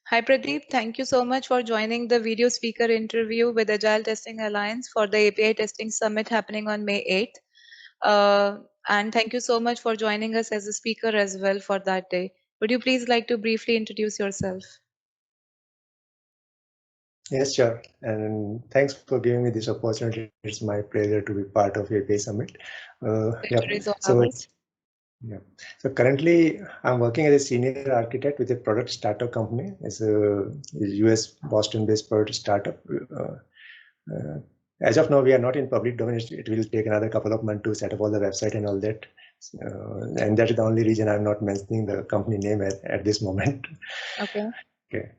Hi Pradeep, thank you so much for joining the video speaker interview with Agile Testing Alliance for the API Testing Summit happening on May 8th. And thank you so much for joining us as a speaker as well for that day. Would you please like to briefly introduce yourself? Yes, sure. And thanks for giving me this opportunity. It's my pleasure to be part of API Summit. Pleasure is all So ours. yeah. So currently, I'm working as a senior architect with a product startup company. It's a US Boston-based product startup. As of now, we are not in public domain. It will take another couple of months to set up all the website and all that. And that is the only reason I'm not mentioning the company name at this moment. Okay. Okay.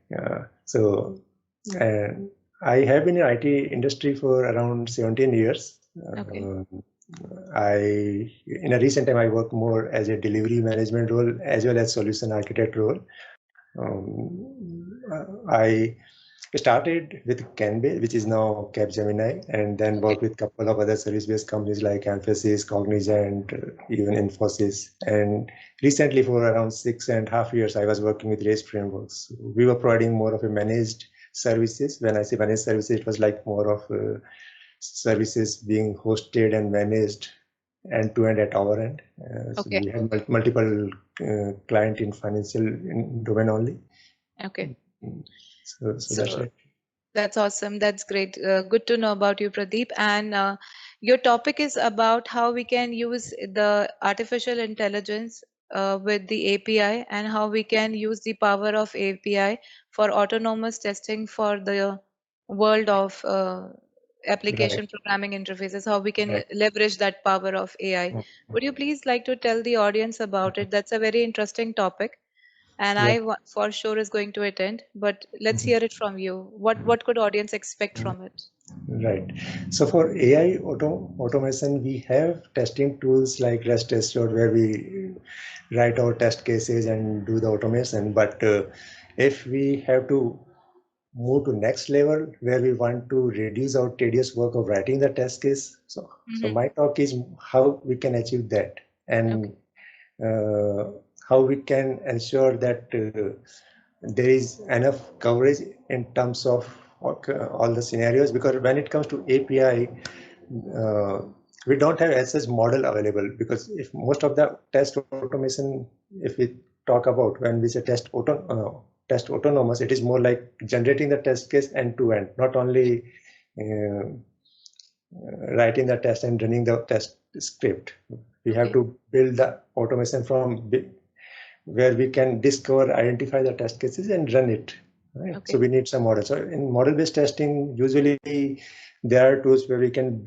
So I have been in IT industry for around 17 years. Okay. In a recent time, I work more as a delivery management role as well as solution architect role. I started with Canbase, which is now Capgemini, and then worked with a couple of other service-based companies like Mphasis, Cognizant, even Infosys. And recently, for around 6.5 years, I was working with REST frameworks. We were providing more of a managed services. When I say managed services, it was like more of services being hosted and managed end-to-end at our end. So Okay. we had multiple client in financial domain only. Okay. So that's it. That's awesome. That's great. Good to know about you, Pradeep. And your topic is about how we can use the artificial intelligence with the API and how we can use the power of API for autonomous testing for the world of application programming interfaces, how we can leverage that power of AI. Would you please like to tell the audience about it? That's a very interesting topic. And for sure is going to attend, but let's hear it from you. What could audience expect from it? Right. So for AI automation, we have testing tools like Rest Assured, where we write our test cases and do the automation. But if we have to move to next level where we want to reduce our tedious work of writing the test case, so my talk is how we can achieve that, and how we can ensure that there is enough coverage in terms of all the scenarios, because when it comes to API, we don't have SS model available, because if most of the test automation, if we talk about when we say test autonomous, it is more like generating the test case end to end, not only writing the test and running the test script. We have to build the automation from where we can discover, identify the test cases and run it. Right? So we need some models. So in model-based testing, usually there are tools where we can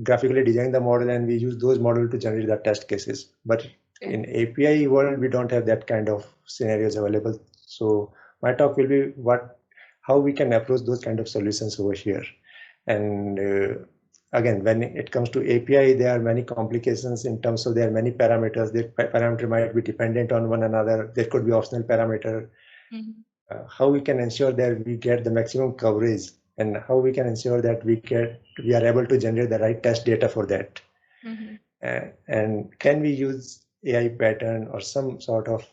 graphically design the model and we use those models to generate the test cases. But in API world, we don't have that kind of scenarios available. So my talk will be how we can approach those kind of solutions over here. And again, when it comes to API, there are many complications in terms of there are many parameters. The parameter might be dependent on one another. There could be optional parameter. How we can ensure that we get the maximum coverage, and how we can ensure that we are able to generate the right test data for that. And can we use AI pattern or some sort of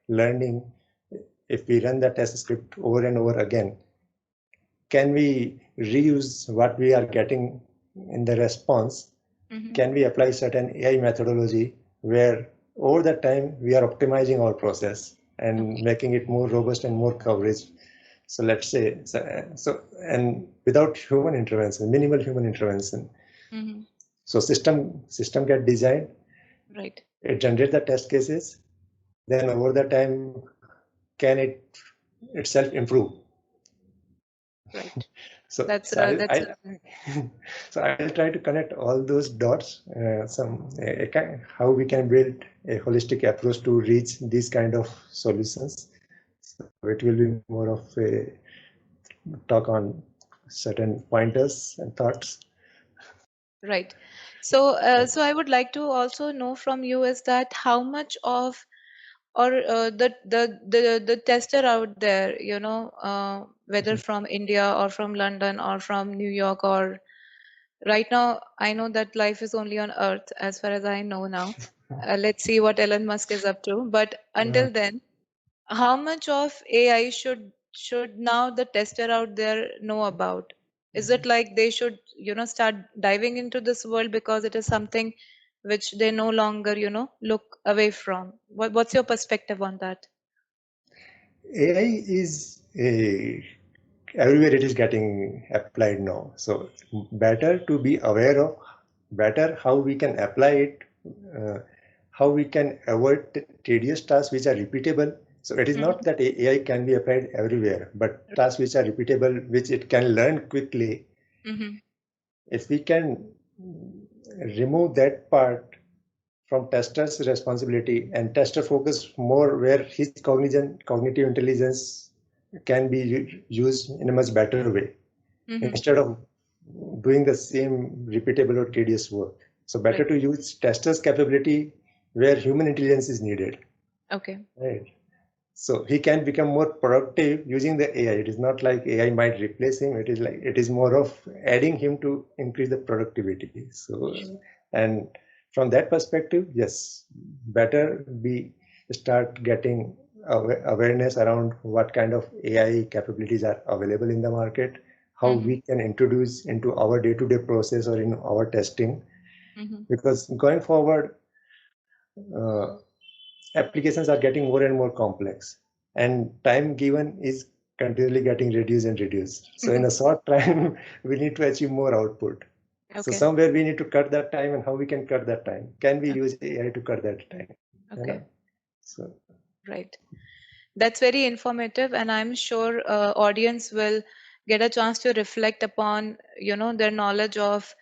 learning if we run the test script over and over again? Can we reuse what we are getting in the response? Can we apply certain AI methodology where over the time we are optimizing our process and making it more robust and more coverage? So let's say, and without human intervention, minimal human intervention. So system get designed, right? It generates the test cases. Then over the time, can it itself improve? Right. So I'll try to connect all those dots. How we can build a holistic approach to reach these kind of solutions. So it will be more of a talk on certain pointers and thoughts. Right. So, so I would like to also know from you is that how much of or the tester out there, whether from India or from London or from New York, or right now, I know that life is only on Earth as far as I know now. Let's see what Elon Musk is up to. But until then, how much of AI should now the tester out there know about? Is it like they should, start diving into this world because it is something which they no longer, look away from? What's your perspective on that? AI is everywhere it is getting applied now. So better to be aware of, better how we can apply it, uh, how we can avoid tedious tasks which are repeatable. So it is not that AI can be applied everywhere, but tasks which are repeatable, which it can learn quickly. If we can remove that part from tester's responsibility and tester focus more where his cognitive intelligence can be used in a much better way instead of doing the same repeatable or tedious work. So better to use tester's capability where human intelligence is needed. Okay. Right. So he can become more productive using the AI. It is not like AI might replace him. It is like it is more of adding him to increase the productivity. So and from that perspective, yes, better we start getting awareness around what kind of AI capabilities are available in the market, how we can introduce into our day-to-day process or in our testing. Because going forward, applications are getting more and more complex, and time given is continually getting reduced and reduced. So in a short time, we need to achieve more output. So somewhere we need to cut that time, and how we can cut that time? Can we use AI to cut that time? Okay. So right. That's very informative, and I'm sure audience will get a chance to reflect upon, their knowledge of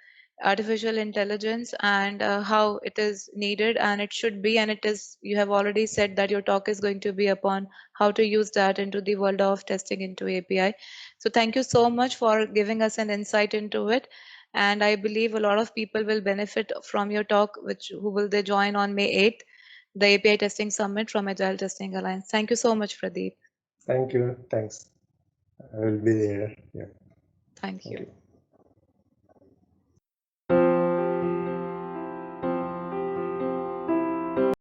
artificial intelligence and how it is needed and it should be. And it is, you have already said that your talk is going to be upon how to use that into the world of testing into API. So thank you so much for giving us an insight into it. And I believe a lot of people will benefit from your talk, which who will they join on May 8th, the API Testing Summit from Agile Testing Alliance. Thank you so much, Pradeep. thank you. Thanks. I will be there. Yeah. Thank you.